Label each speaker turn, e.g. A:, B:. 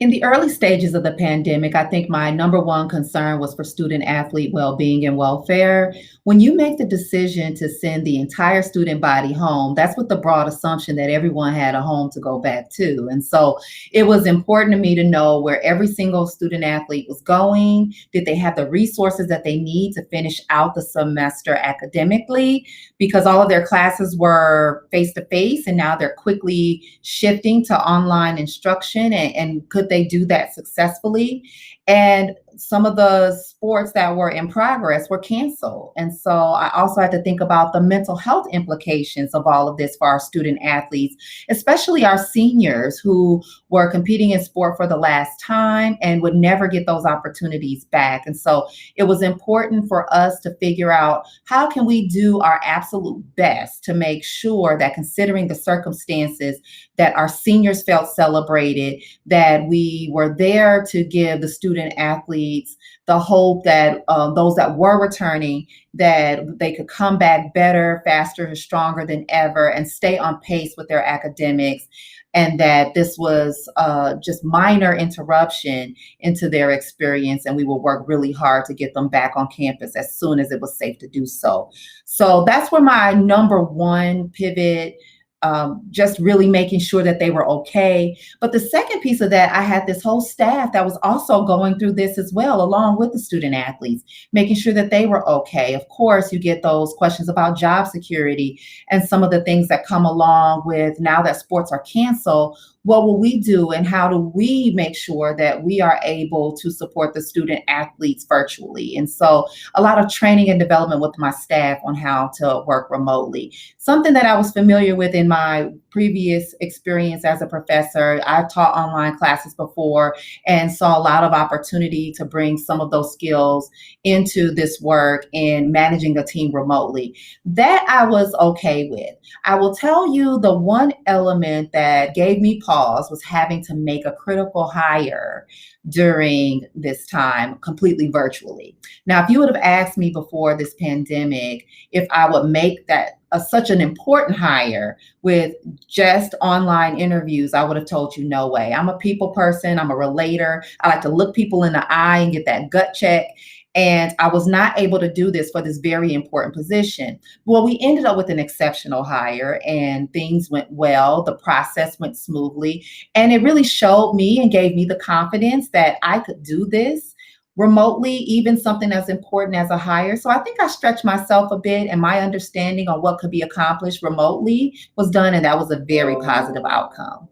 A: In the early stages of the pandemic, I think my number one concern was for student athlete well-being and welfare. When you make the decision to send the entire student body home, that's with the broad assumption that everyone had a home to go back to. And so it was important to me to know where every single student athlete was going. Did they have the resources that they need to finish out the semester academically? Because all of their classes were face to face and now they're quickly shifting to online instruction. And could they do that successfully? And some of the sports that were in progress were canceled. And so I also had to think about the mental health implications of all of this for our student athletes, especially our seniors who were competing in sport for the last time and would never get those opportunities back. And so it was important for us to figure out how can we do our absolute best to make sure that, considering the circumstances, that our seniors felt celebrated, that we were there to give the student athletes the hope that those that were returning, that they could come back better, faster, and stronger than ever and stay on pace with their academics, and that this was just minor interruption into their experience, and we will work really hard to get them back on campus as soon as it was safe to do so. So that's where my number one pivot, just really making sure that they were okay. But the second piece of that, I had this whole staff that was also going through this as well, along with the student athletes, making sure that they were okay. Of course, you get those questions about job security and some of the things that come along with now that sports are canceled. What will we do and how do we make sure that we are able to support the student athletes virtually? And so a lot of training and development with my staff on how to work remotely. Something that I was familiar with in my previous experience as a professor. I've taught online classes before and saw a lot of opportunity to bring some of those skills into this work in managing a team remotely. That I was okay with. I will tell you the one element that gave me pause was having to make a critical hire during this time completely virtually. Now, if you would have asked me before this pandemic if I would make that such an important hire with just online interviews, I would have told you no way. I'm a people person. I'm a relator. I like to look people in the eye and get that gut check. And I was not able to do this for this very important position. Well, we ended up with an exceptional hire and things went well. The process went smoothly. And it really showed me and gave me the confidence that I could do this remotely, even something as important as a hire. So I think I stretched myself a bit, and my understanding on what could be accomplished remotely was done. And that was a very positive outcome.